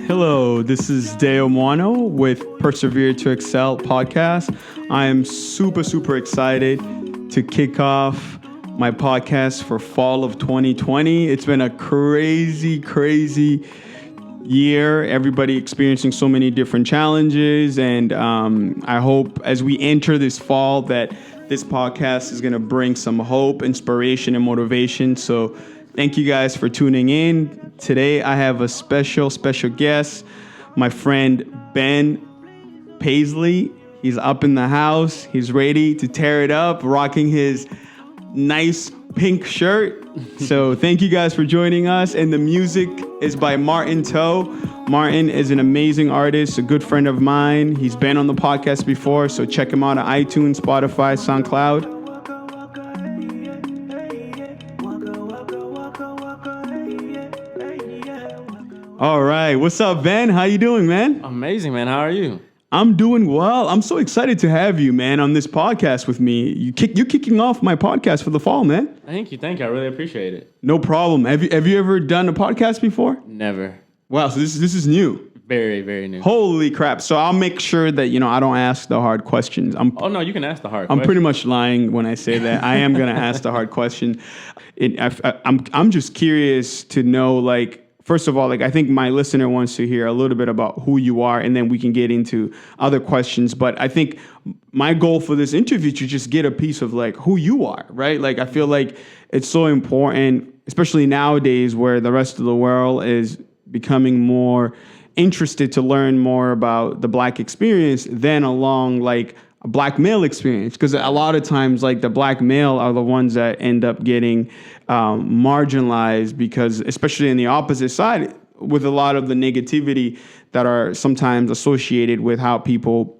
Hello, this is Deo Moano with Persevere to Excel podcast. I am super excited to kick off my podcast for fall of 2020. It's been a crazy year. Everybody experiencing so many different challenges. And I hope as we enter this fall that this podcast is going to bring some hope, inspiration, and motivation. So thank you guys for tuning in. Today I have a special guest, my friend Ben Pasley. He's up in the house. He's ready to tear it up, rocking his nice pink shirt. So thank you guys for joining us. And the music is by Martin Toe. Martin is an amazing artist, a good friend of mine. He's been on the podcast before, so check him out on iTunes, Spotify, SoundCloud. All right. What's up, Ben? How you doing, man? Amazing, man. How are you? I'm doing well. I'm so excited to have you, man, on this podcast with me. You're kicking off my podcast for the fall, man. Thank you. I really appreciate it. No problem. Have you ever done a podcast before? Never. Wow, so this is new. Very new. Holy crap. So I'll make sure that, I don't ask the hard questions. Oh, no, you can ask the hard questions. I'm pretty much lying when I say that. I am going to ask the hard question. I'm just curious to know, first of all, I think my listener wants to hear a little bit about who you are, and then we can get into other questions. But I think my goal for this interview is to just get a piece of who you are, right? I feel like it's so important, especially nowadays where the rest of the world is becoming more interested to learn more about the Black experience than along a Black male experience, because a lot of times the Black male are the ones that end up getting marginalized, because especially in the opposite side with a lot of the negativity that are sometimes associated with how people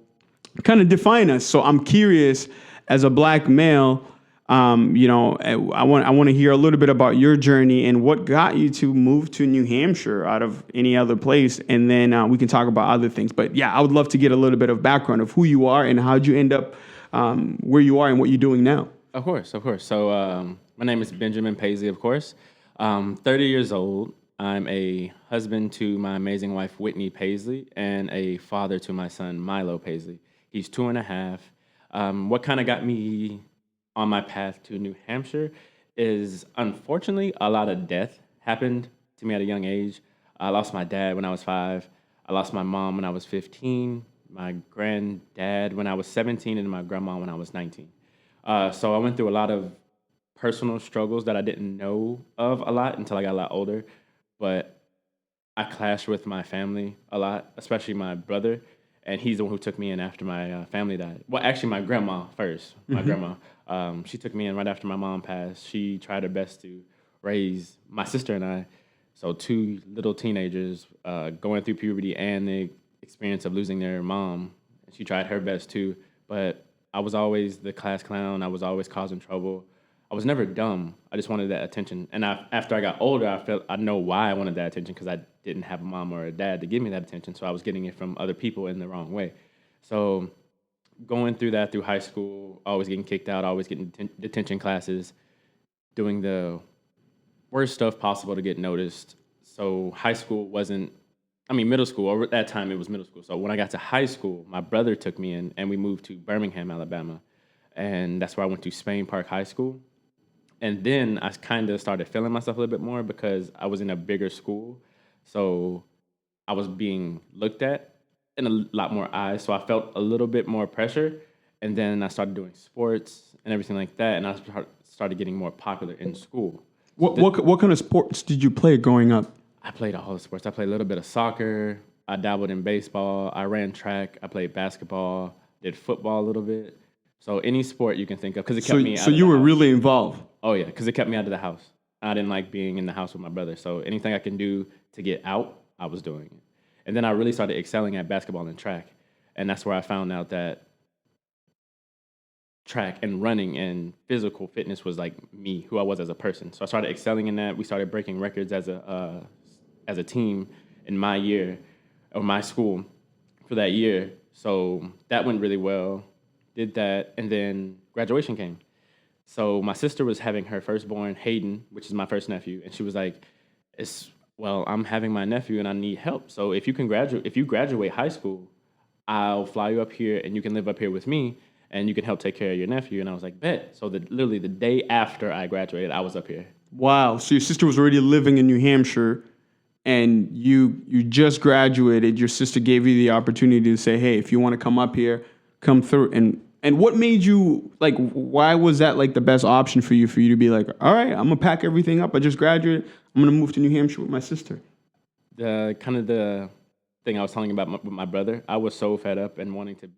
kind of define us. So I'm curious, as a Black male, I want to hear a little bit about your journey and what got you to move to New Hampshire out of any other place, and then we can talk about other things. But yeah, I would love to get a little bit of background of who you are and how'd you end up where you are and what you're doing now. Of course. So my name is Benjamin Pasley, of course. 30 years old. I'm a husband to my amazing wife, Whitney Pasley, and a father to my son, Milo Pasley. He's 2.5. What kind of got me on my path to New Hampshire is, unfortunately, a lot of death happened to me at a young age. I lost my dad when I was 5. I lost my mom when I was 15, my granddad when I was 17, and my grandma when I was 19. So I went through a lot of personal struggles that I didn't know of a lot until I got a lot older. But I clashed with my family a lot, especially my brother. And he's the one who took me in after my family died. Well, actually, my grandma first. My grandma. She took me in right after my mom passed. She tried her best to raise my sister and I. So 2 little teenagers going through puberty and the experience of losing their mom. She tried her best too. But I was always the class clown. I was always causing trouble. I was never dumb. I just wanted that attention. And after I got older, I know why I wanted that attention, because I didn't have a mom or a dad to give me that attention. So I was getting it from other people in the wrong way. So going through that through high school, always getting kicked out, always getting detention classes, doing the worst stuff possible to get noticed. So high school middle school, or at that time it was middle school. So when I got to high school, my brother took me in and we moved to Birmingham, Alabama. And that's where I went to Spain Park High School. And then I kind of started feeling myself a little bit more because I was in a bigger school. So I was being looked at in a lot more eyes. So I felt a little bit more pressure. And then I started doing sports and everything like that. And I started getting more popular in school. What kind of sports did you play growing up? I played all the sports. I played a little bit of soccer. I dabbled in baseball. I ran track. I played basketball. Did football a little bit. So any sport you can think of, because it kept me out of the house. So you were really involved? Oh, yeah, because it kept me out of the house. I didn't like being in the house with my brother. So anything I can do to get out, I was doing it. And then I really started excelling at basketball and track. And that's where I found out that track and running and physical fitness was me, who I was as a person. So I started excelling in that. We started breaking records as a team in my year, or my school, for that year. So that went really well. Did that, and then graduation came. So my sister was having her firstborn, Hayden, which is my first nephew, and she was like, well, I'm having my nephew and I need help. So if you graduate high school, I'll fly you up here and you can live up here with me and you can help take care of your nephew. And I was like, bet. So literally the day after I graduated, I was up here. Wow. So your sister was already living in New Hampshire, and you just graduated. Your sister gave you the opportunity to say, hey, if you want to come up here, come through. And what made you, like, why was that like the best option for you to be like, all right, I'm gonna pack everything up. I just graduated. I'm gonna move to New Hampshire with my sister. The thing I was telling you about with my brother, I was so fed up and wanting to